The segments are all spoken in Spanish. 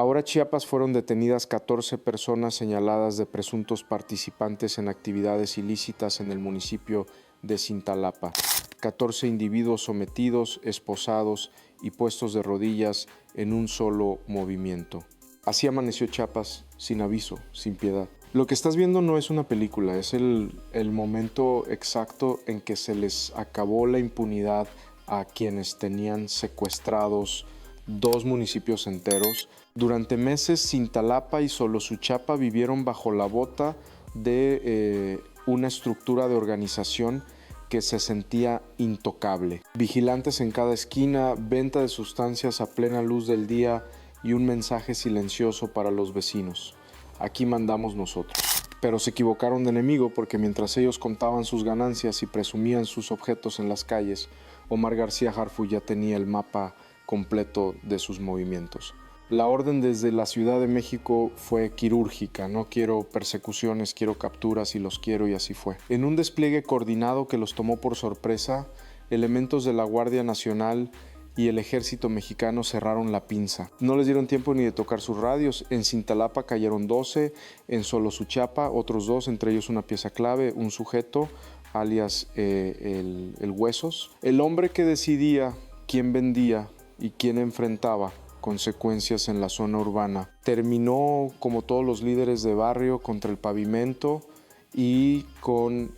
Ahora Chiapas fueron detenidas 14 personas señaladas de presuntos participantes en actividades ilícitas en el municipio de Cintalapa. 14 individuos sometidos, esposados y puestos de rodillas en un solo movimiento. Así amaneció Chiapas, sin aviso, sin piedad. Lo que estás viendo no es una película, es el momento exacto en que se les acabó la impunidad a quienes tenían secuestrados 2 municipios enteros. Durante meses, Cintalapa y Solosuchapa vivieron bajo la bota de una estructura de organización que se sentía intocable. Vigilantes en cada esquina, venta de sustancias a plena luz del día y un mensaje silencioso para los vecinos: aquí mandamos nosotros. Pero se equivocaron de enemigo, porque mientras ellos contaban sus ganancias y presumían sus objetos en las calles, Omar García Harfuch ya tenía el mapa completo de sus movimientos. La orden desde la Ciudad de México fue quirúrgica: no quiero persecuciones, quiero capturas y los quiero, y así fue. En un despliegue coordinado que los tomó por sorpresa, elementos de la Guardia Nacional y el ejército mexicano cerraron la pinza. No les dieron tiempo ni de tocar sus radios. En Cintalapa cayeron 12, en Solosuchapa otros 2, entre ellos una pieza clave, un sujeto, alias el Huesos. El hombre que decidía quién vendía y quién enfrentaba consecuencias en la zona urbana terminó, como todos los líderes de barrio, contra el pavimento y con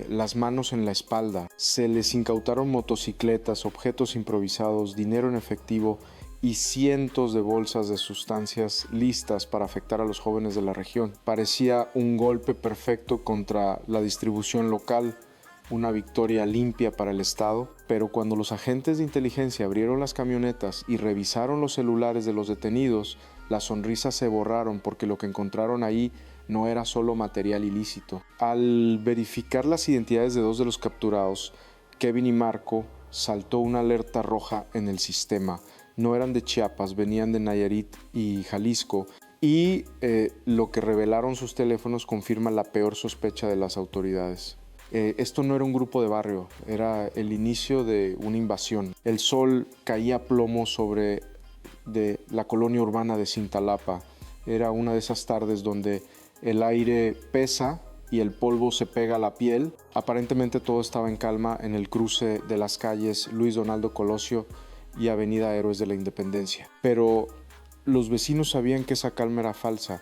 las manos en la espalda. Se les incautaron motocicletas, objetos improvisados, dinero en efectivo y cientos de bolsas de sustancias listas para afectar a los jóvenes de la región. Parecía un golpe perfecto contra la distribución local, una victoria limpia para el Estado, pero cuando los agentes de inteligencia abrieron las camionetas y revisaron los celulares de los detenidos, las sonrisas se borraron, porque lo que encontraron ahí no era solo material ilícito. Al verificar las identidades de 2 de los capturados, Kevin y Marco, saltó una alerta roja en el sistema. No eran de Chiapas, venían de Nayarit y Jalisco, y lo que revelaron sus teléfonos confirma la peor sospecha de las autoridades. Esto no era un grupo de barrio, era el inicio de una invasión. El sol caía a plomo sobre la colonia urbana de Cintalapa. Era una de esas tardes donde el aire pesa y el polvo se pega a la piel. Aparentemente todo estaba en calma en el cruce de las calles Luis Donaldo Colosio y Avenida Héroes de la Independencia. Pero los vecinos sabían que esa calma era falsa.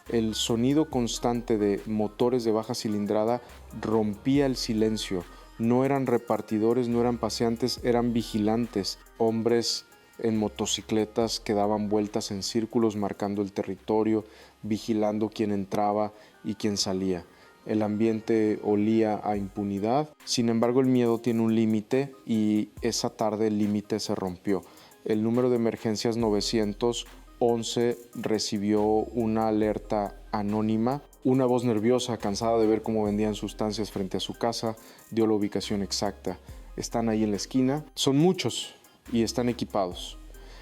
El sonido constante de motores de baja cilindrada rompía el silencio. No eran repartidores, no eran paseantes, eran vigilantes, hombres en motocicletas que daban vueltas en círculos marcando el territorio, vigilando quién entraba y quién salía. El ambiente olía a impunidad. Sin embargo, el miedo tiene un límite, y esa tarde el límite se rompió. El número de emergencias 911 recibió una alerta anónima. Una voz nerviosa, cansada de ver cómo vendían sustancias frente a su casa, dio la ubicación exacta. Están ahí en la esquina. Son muchos y están equipados.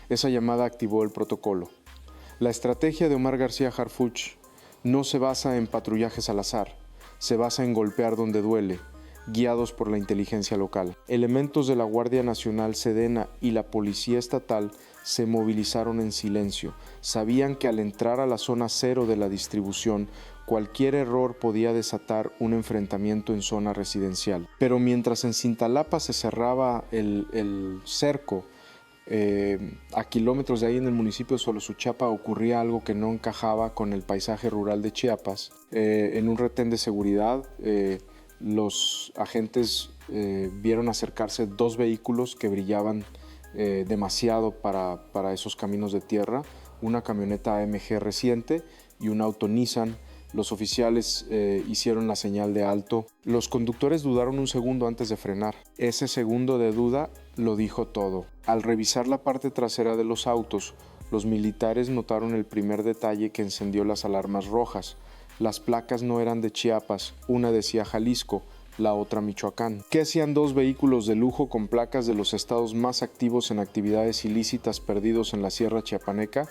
Esa llamada activó el protocolo. La estrategia de Omar García Harfuch no se basa en patrullajes al azar, se basa en golpear donde duele, guiados por la inteligencia local. Elementos de la Guardia Nacional, Sedena y la Policía Estatal se movilizaron en silencio. Sabían que al entrar a la zona cero de la distribución, cualquier error podía desatar un enfrentamiento en zona residencial. Pero mientras en Cintalapa se cerraba el cerco, a kilómetros de ahí en el municipio de Solosuchapa ocurría algo que no encajaba con el paisaje rural de Chiapas. En un retén de seguridad, los agentes vieron acercarse 2 vehículos que brillaban demasiado para esos caminos de tierra, una camioneta AMG reciente y un auto Nissan. Los oficiales hicieron la señal de alto. Los conductores dudaron un segundo antes de frenar. Ese segundo de duda lo dijo todo. Al revisar la parte trasera de los autos, los militares notaron el primer detalle que encendió las alarmas rojas. Las placas no eran de Chiapas, una decía Jalisco, la otra Michoacán. ¿Qué hacían 2 vehículos de lujo con placas de los estados más activos en actividades ilícitas perdidos en la Sierra Chiapaneca?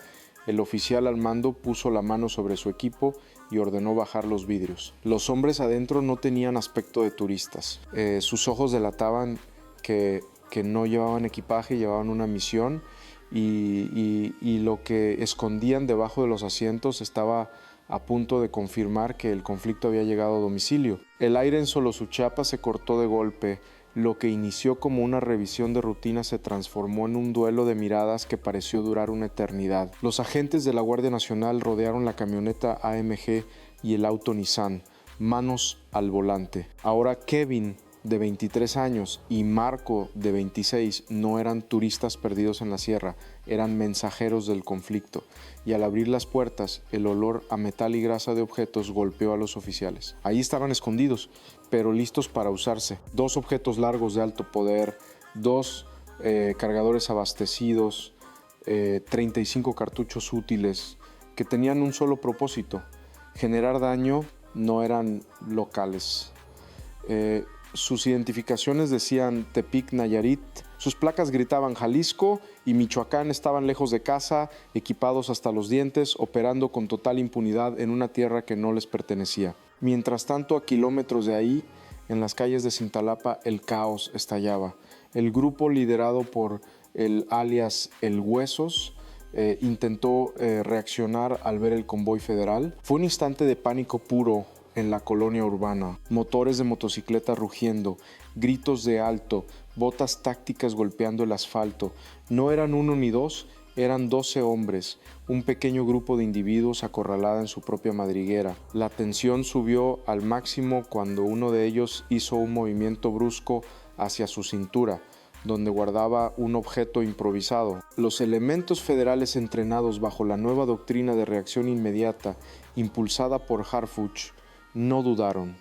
El oficial al mando puso la mano sobre su equipo y ordenó bajar los vidrios. Los hombres adentro no tenían aspecto de turistas. Sus ojos delataban que no llevaban equipaje, llevaban una misión, y lo que escondían debajo de los asientos estaba a punto de confirmar que el conflicto había llegado a domicilio. El aire en Solosuchapa se cortó de golpe. Lo que inició como una revisión de rutina se transformó en un duelo de miradas que pareció durar una eternidad. Los agentes de la Guardia Nacional rodearon la camioneta AMG y el auto Nissan, manos al volante. Ahora Kevin, de 23 años, y Marco, de 26, no eran turistas perdidos en la sierra, eran mensajeros del conflicto, y al abrir las puertas, el olor a metal y grasa de objetos golpeó a los oficiales. Ahí estaban escondidos, pero listos para usarse. 2 objetos largos de alto poder, 2 cargadores abastecidos, 35 cartuchos útiles, que tenían un solo propósito: generar daño. No eran locales. Sus identificaciones decían Tepic, Nayarit. Sus placas gritaban Jalisco y Michoacán. Estaban lejos de casa, equipados hasta los dientes, operando con total impunidad en una tierra que no les pertenecía. Mientras tanto, a kilómetros de ahí, en las calles de Cintalapa, el caos estallaba. El grupo, liderado por el alias El Huesos, intentó reaccionar al ver el convoy federal. Fue un instante de pánico puro en la colonia urbana. Motores de motocicleta rugiendo, gritos de alto, botas tácticas golpeando el asfalto. No eran 1 ni 2, eran 12 hombres, un pequeño grupo de individuos acorralada en su propia madriguera. La tensión subió al máximo cuando uno de ellos hizo un movimiento brusco hacia su cintura, donde guardaba un objeto improvisado. Los elementos federales entrenados bajo la nueva doctrina de reacción inmediata, impulsada por Harfuch, no dudaron.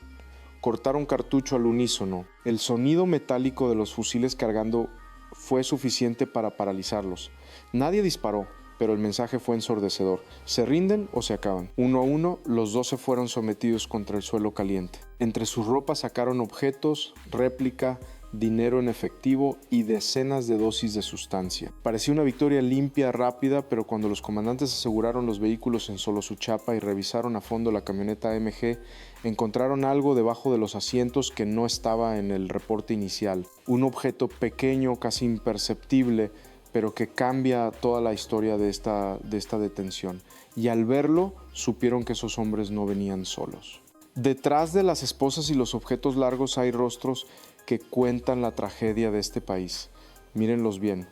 Cortaron cartucho al unísono. El sonido metálico de los fusiles cargando fue suficiente para paralizarlos. Nadie disparó, pero el mensaje fue ensordecedor: ¿se rinden o se acaban? 1 a 1, los 12 fueron sometidos contra el suelo caliente. Entre sus ropas sacaron objetos, réplica, dinero en efectivo y decenas de dosis de sustancia. Parecía una victoria limpia, rápida, pero cuando los comandantes aseguraron los vehículos en Solosuchapa y revisaron a fondo la camioneta AMG, encontraron algo debajo de los asientos que no estaba en el reporte inicial. Un objeto pequeño, casi imperceptible, pero que cambia toda la historia de esta detención. Y al verlo, supieron que esos hombres no venían solos. Detrás de las esposas y los objetos largos hay rostros que cuentan la tragedia de este país. Mírenlos bien.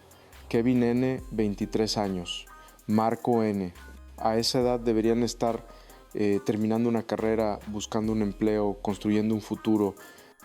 Kevin N., 23 años. Marco N. A esa edad deberían estar terminando una carrera, buscando un empleo, construyendo un futuro.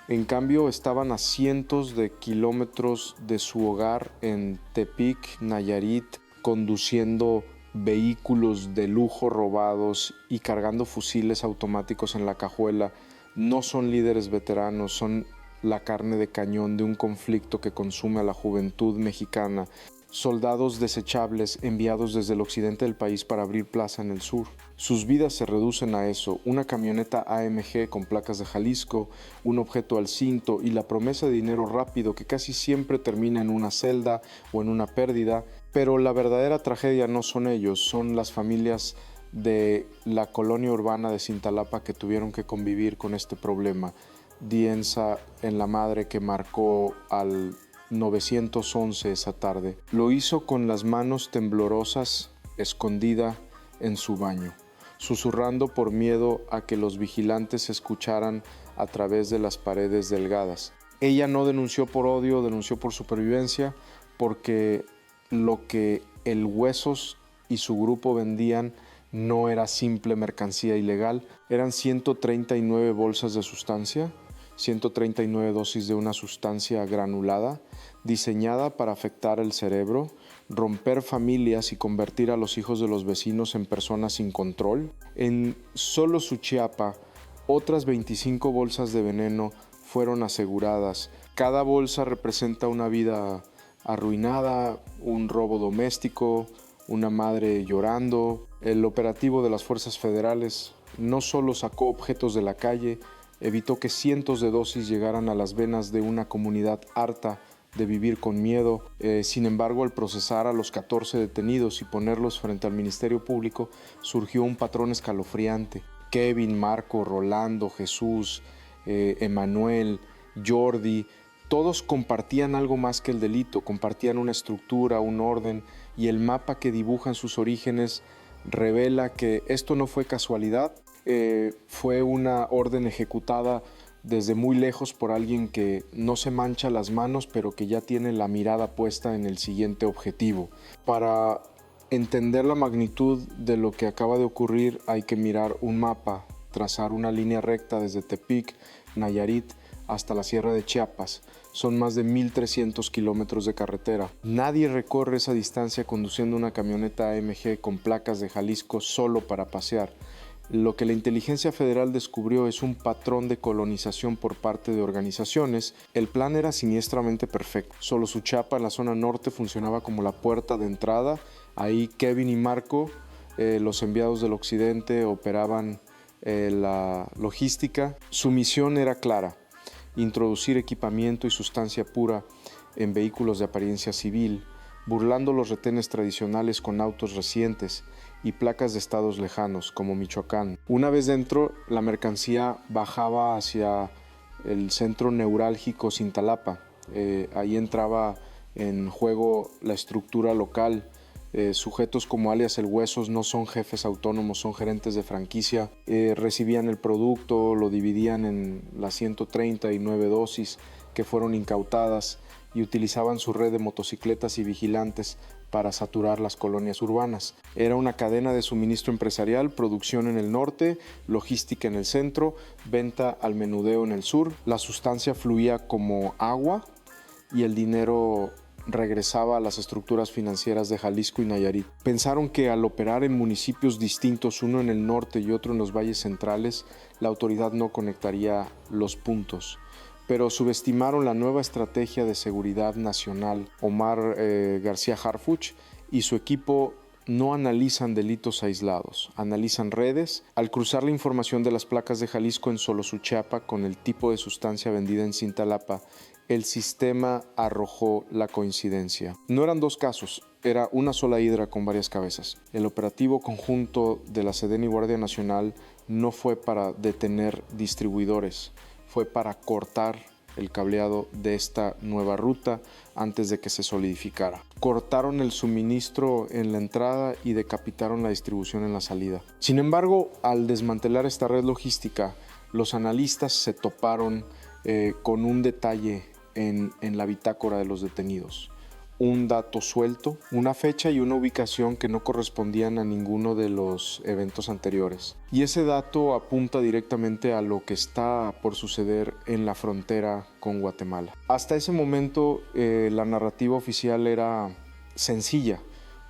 En cambio, estaban a cientos de kilómetros de su hogar en Tepic, Nayarit, conduciendo vehículos de lujo robados y cargando fusiles automáticos en la cajuela. No son líderes veteranos, son la carne de cañón de un conflicto que consume a la juventud mexicana. Soldados desechables enviados desde el occidente del país para abrir plaza en el sur. Sus vidas se reducen a eso: una camioneta AMG con placas de Jalisco, un objeto al cinto y la promesa de dinero rápido que casi siempre termina en una celda o en una pérdida. Pero la verdadera tragedia no son ellos, son las familias de la colonia urbana de Cintalapa que tuvieron que convivir con este problema. Diensa en la madre que marcó al 911 esa tarde. Lo hizo con las manos temblorosas, escondida en su baño, susurrando por miedo a que los vigilantes escucharan a través de las paredes delgadas. Ella no denunció por odio, denunció por supervivencia, porque lo que el Huesos y su grupo vendían no era simple mercancía ilegal, eran 139 bolsas de sustancia, 139 dosis de una sustancia granulada, diseñada para afectar el cerebro, romper familias y convertir a los hijos de los vecinos en personas sin control. En Solosuchapa, otras 25 bolsas de veneno fueron aseguradas. Cada bolsa representa una vida arruinada, un robo doméstico, una madre llorando. El operativo de las fuerzas federales no solo sacó objetos de la calle, evitó que cientos de dosis llegaran a las venas de una comunidad harta de vivir con miedo. Sin embargo, al procesar a los 14 detenidos y ponerlos frente al Ministerio Público, surgió un patrón escalofriante. Kevin, Marco, Rolando, Jesús, Emanuel, Jordi, todos compartían algo más que el delito, compartían una estructura, un orden, y el mapa que dibujan sus orígenes revela que esto no fue casualidad, fue una orden ejecutada desde muy lejos por alguien que no se mancha las manos, pero que ya tiene la mirada puesta en el siguiente objetivo. Para entender la magnitud de lo que acaba de ocurrir hay que mirar un mapa, trazar una línea recta desde Tepic, Nayarit, hasta la Sierra de Chiapas. Son más de 1,300 kilómetros de carretera. Nadie recorre esa distancia conduciendo una camioneta AMG con placas de Jalisco solo para pasear. Lo que la inteligencia federal descubrió es un patrón de colonización por parte de organizaciones. El plan era siniestramente perfecto. Solosuchapa, en la zona norte, funcionaba como la puerta de entrada. Ahí Kevin y Marco, los enviados del occidente, operaban la logística. Su misión era clara: introducir equipamiento y sustancia pura en vehículos de apariencia civil, burlando los retenes tradicionales con autos recientes y placas de estados lejanos como Michoacán. Una vez dentro, la mercancía bajaba hacia el centro neurálgico Cintalapa. Ahí entraba en juego la estructura local. Sujetos como alias El Huesos no son jefes autónomos, son gerentes de franquicia. Recibían el producto, lo dividían en las 139 dosis que fueron incautadas y utilizaban su red de motocicletas y vigilantes para saturar las colonias urbanas. Era una cadena de suministro empresarial, producción en el norte, logística en el centro, venta al menudeo en el sur. La sustancia fluía como agua y el dinero regresaba a las estructuras financieras de Jalisco y Nayarit. Pensaron que al operar en municipios distintos, uno en el norte y otro en los valles centrales, la autoridad no conectaría los puntos. Pero subestimaron la nueva estrategia de seguridad nacional. Omar García Harfuch y su equipo no analizan delitos aislados, analizan redes. Al cruzar la información de las placas de Jalisco en Solosuchapa con el tipo de sustancia vendida en Cintalapa, el sistema arrojó la coincidencia. No eran dos casos, era una sola hidra con varias cabezas. El operativo conjunto de la Sedena y Guardia Nacional no fue para detener distribuidores, fue para cortar el cableado de esta nueva ruta antes de que se solidificara. Cortaron el suministro en la entrada y decapitaron la distribución en la salida. Sin embargo, al desmantelar esta red logística, los analistas se toparon con un detalle en la bitácora de los detenidos. Un dato suelto, una fecha y una ubicación que no correspondían a ninguno de los eventos anteriores. Y ese dato apunta directamente a lo que está por suceder en la frontera con Guatemala. Hasta ese momento la narrativa oficial era sencilla: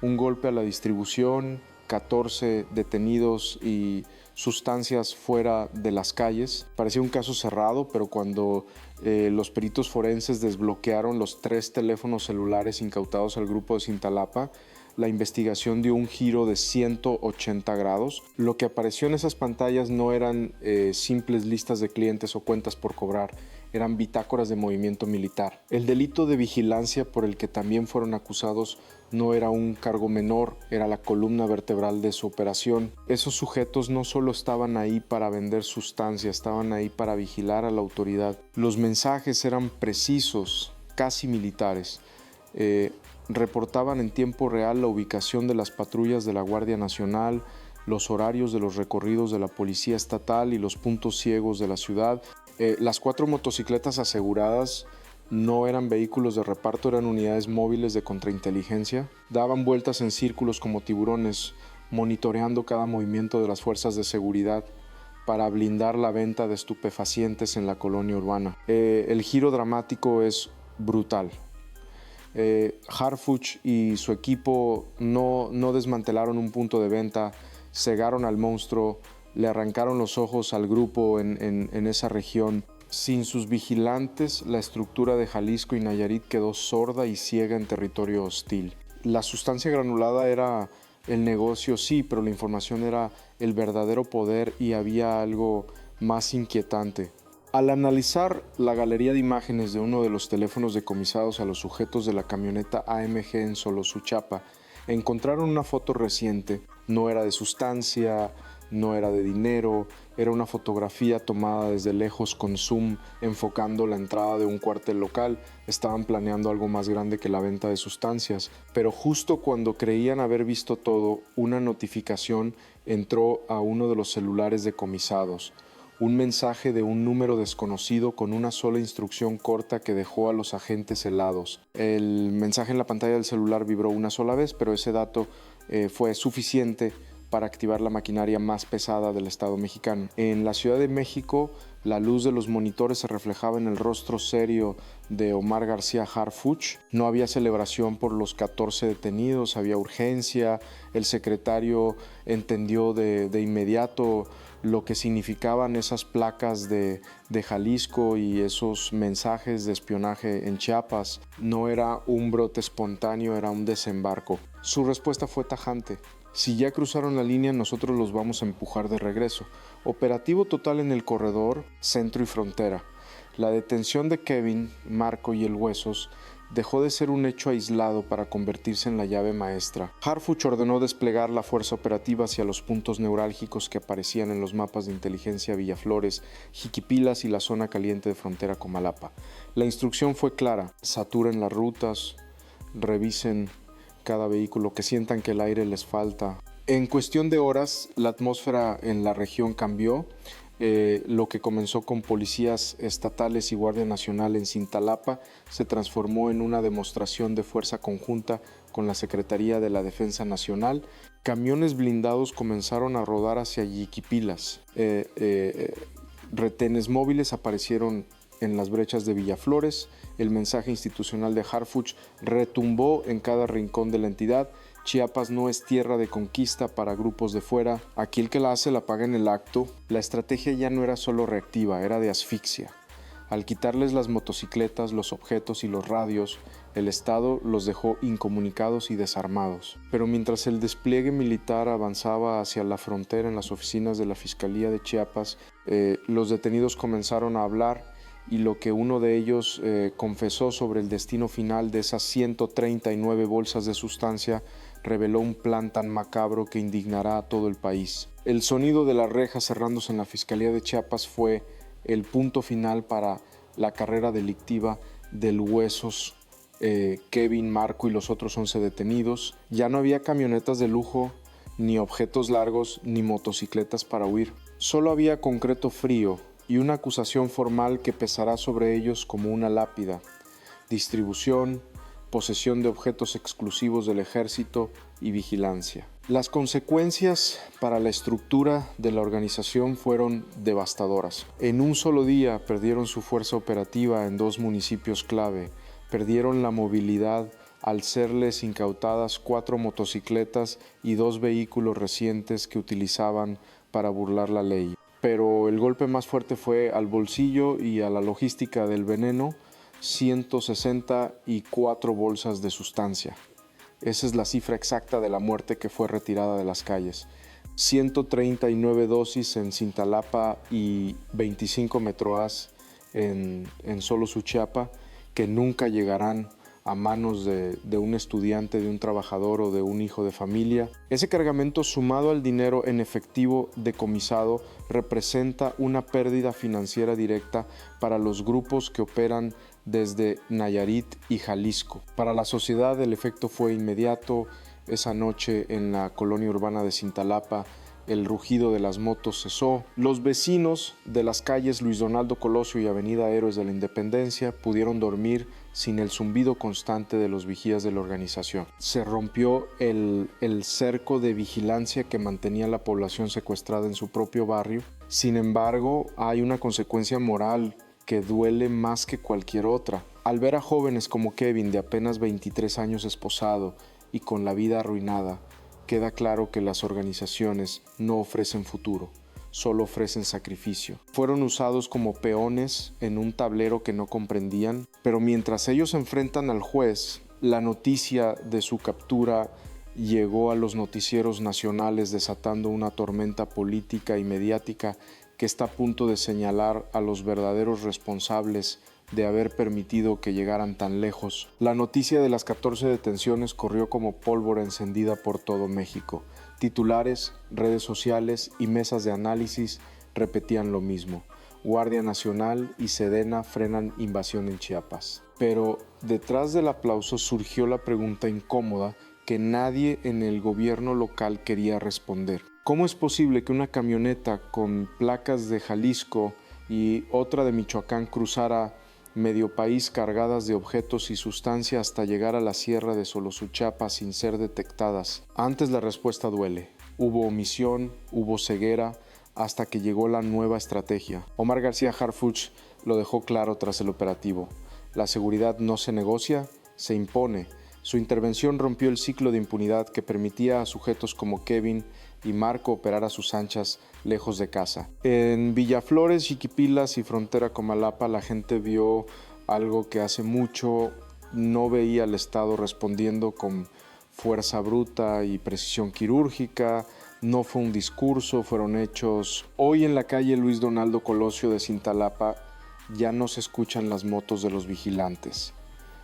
un golpe a la distribución, 14 detenidos y sustancias fuera de las calles. Parecía un caso cerrado, pero cuando los peritos forenses desbloquearon los 3 teléfonos celulares incautados al grupo de Cintalapa, la investigación dio un giro de 180 grados. Lo que apareció en esas pantallas no eran simples listas de clientes o cuentas por cobrar, eran bitácoras de movimiento militar. El delito de vigilancia por el que también fueron acusados no era un cargo menor, era la columna vertebral de su operación. Esos sujetos no solo estaban ahí para vender sustancia, estaban ahí para vigilar a la autoridad. Los mensajes eran precisos, casi militares. Reportaban en tiempo real la ubicación de las patrullas de la Guardia Nacional, los horarios de los recorridos de la Policía Estatal y los puntos ciegos de la ciudad. Las 4 motocicletas aseguradas no eran vehículos de reparto, eran unidades móviles de contrainteligencia. Daban vueltas en círculos como tiburones, monitoreando cada movimiento de las fuerzas de seguridad para blindar la venta de estupefacientes en la colonia urbana. El giro dramático es brutal. Harfuch y su equipo no desmantelaron un punto de venta, cegaron al monstruo, le arrancaron los ojos al grupo en esa región. Sin sus vigilantes, la estructura de Jalisco y Nayarit quedó sorda y ciega en territorio hostil. La sustancia granulada era el negocio, sí, pero la información era el verdadero poder y había algo más inquietante. Al analizar la galería de imágenes de uno de los teléfonos decomisados a los sujetos de la camioneta AMG en Solosuchapa, encontraron una foto reciente. No era de sustancia, no era de dinero, era una fotografía tomada desde lejos con zoom enfocando la entrada de un cuartel local. Estaban planeando algo más grande que la venta de sustancias, pero justo cuando creían haber visto todo, una notificación entró a uno de los celulares decomisados. Un mensaje de un número desconocido con una sola instrucción corta que dejó a los agentes helados. El mensaje en la pantalla del celular vibró una sola vez, pero ese dato fue suficiente para activar la maquinaria más pesada del Estado mexicano. En la Ciudad de México, la luz de los monitores se reflejaba en el rostro serio de Omar García Harfuch. No había celebración por los 14 detenidos, había urgencia. El secretario entendió de inmediato lo que significaban esas placas de Jalisco y esos mensajes de espionaje en Chiapas. No era un brote espontáneo, era un desembarco. Su respuesta fue tajante: si ya cruzaron la línea, nosotros los vamos a empujar de regreso. Operativo total en el corredor, centro y frontera. La detención de Kevin, Marco y el Huesos dejó de ser un hecho aislado para convertirse en la llave maestra. Harfuch ordenó desplegar la fuerza operativa hacia los puntos neurálgicos que aparecían en los mapas de inteligencia Villaflores, Jiquipilas y la zona caliente de frontera Comalapa. La instrucción fue clara: saturen las rutas, revisen cada vehículo, que sientan que el aire les falta. En cuestión de horas, la atmósfera en la región cambió. Lo que comenzó con policías estatales y Guardia Nacional en Cintalapa se transformó en una demostración de fuerza conjunta con la Secretaría de la Defensa Nacional. Camiones blindados comenzaron a rodar hacia Jiquipilas. Retenes móviles aparecieron en las brechas de Villaflores. El mensaje institucional de Harfuch retumbó en cada rincón de la entidad: Chiapas no es tierra de conquista para grupos de fuera. Aquí el que la hace la paga en el acto. La estrategia ya no era solo reactiva, era de asfixia. Al quitarles las motocicletas, los objetos y los radios, el Estado los dejó incomunicados y desarmados. Pero mientras el despliegue militar avanzaba hacia la frontera en las oficinas de la Fiscalía de Chiapas, los detenidos comenzaron a hablar, y lo que uno de ellos confesó sobre el destino final de esas 139 bolsas de sustancia reveló un plan tan macabro que indignará a todo el país. El sonido de las rejas cerrándose en la Fiscalía de Chiapas fue el punto final para la carrera delictiva del Huesos, Kevin, Marco y los otros 11 detenidos. Ya no había camionetas de lujo, ni objetos largos, ni motocicletas para huir. Solo había concreto frío y una acusación formal que pesará sobre ellos como una lápida: distribución, posesión de objetos exclusivos del ejército y vigilancia. Las consecuencias para la estructura de la organización fueron devastadoras. En un solo día perdieron su fuerza operativa en 2 municipios clave, perdieron la movilidad al serles incautadas 4 motocicletas y 2 vehículos recientes que utilizaban para burlar la ley. Pero el golpe más fuerte fue al bolsillo y a la logística del veneno: 164 bolsas de sustancia. Esa es la cifra exacta de la muerte que fue retirada de las calles. 139 dosis en Cintalapa y 25 metroas en solo Suchiapa, que nunca llegarán a manos de un estudiante, de un trabajador o de un hijo de familia. Ese cargamento, sumado al dinero en efectivo decomisado, representa una pérdida financiera directa para los grupos que operan desde Nayarit y Jalisco. Para la sociedad el efecto fue inmediato. Esa noche en la colonia urbana de Cintalapa el rugido de las motos cesó. Los vecinos de las calles Luis Donaldo Colosio y Avenida Héroes de la Independencia pudieron dormir sin el zumbido constante de los vigías de la organización. Se rompió el cerco de vigilancia que mantenía a la población secuestrada en su propio barrio. Sin embargo, hay una consecuencia moral que duele más que cualquier otra. Al ver a jóvenes como Kevin, de apenas 23 años, esposado y con la vida arruinada, queda claro que las organizaciones no ofrecen futuro, solo ofrecen sacrificio. Fueron usados como peones en un tablero que no comprendían, pero mientras ellos se enfrentan al juez, la noticia de su captura llegó a los noticieros nacionales, desatando una tormenta política y mediática que está a punto de señalar a los verdaderos responsables de haber permitido que llegaran tan lejos. La noticia de las 14 detenciones corrió como pólvora encendida por todo México. Titulares, redes sociales y mesas de análisis repetían lo mismo. Guardia Nacional y Sedena frenan invasión en Chiapas. Pero detrás del aplauso surgió la pregunta incómoda que nadie en el gobierno local quería responder. ¿Cómo es posible que una camioneta con placas de Jalisco y otra de Michoacán cruzara medio país cargadas de objetos y sustancia hasta llegar a la sierra de Solosuchapa sin ser detectadas? Antes la respuesta duele. Hubo omisión, hubo ceguera, hasta que llegó la nueva estrategia. Omar García Harfuch lo dejó claro tras el operativo. La seguridad no se negocia, se impone. Su intervención rompió el ciclo de impunidad que permitía a sujetos como Kevin y Marco operar a sus anchas lejos de casa. En Villaflores, Chiquipilas y frontera Comalapa, la gente vio algo que hace mucho no veía el Estado respondiendo con fuerza bruta y precisión quirúrgica. No fue un discurso, fueron hechos. Hoy en la calle Luis Donaldo Colosio de Cintalapa ya no se escuchan las motos de los vigilantes.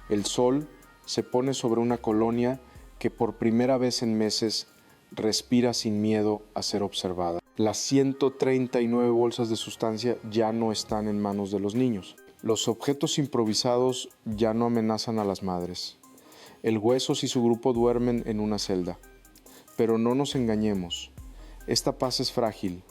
El sol se pone sobre una colonia que por primera vez en meses respira sin miedo a ser observada. Las 139 bolsas de sustancia ya no están en manos de los niños. Los objetos improvisados ya no amenazan a las madres. El Huesos y su grupo duermen en una celda. Pero no nos engañemos, esta paz es frágil.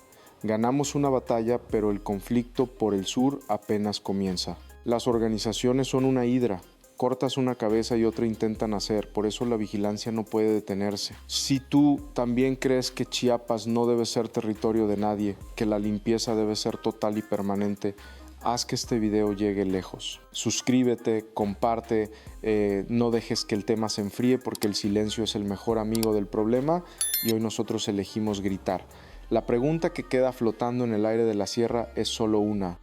Ganamos una batalla, pero el conflicto por el sur apenas comienza. Las organizaciones son una hidra. Cortas una cabeza y otra intentan hacer, por eso la vigilancia no puede detenerse. Si tú también crees que Chiapas no debe ser territorio de nadie, que la limpieza debe ser total y permanente, haz que este video llegue lejos. Suscríbete, comparte, no dejes que el tema se enfríe porque el silencio es el mejor amigo del problema y hoy nosotros elegimos gritar. La pregunta que queda flotando en el aire de la sierra es solo una.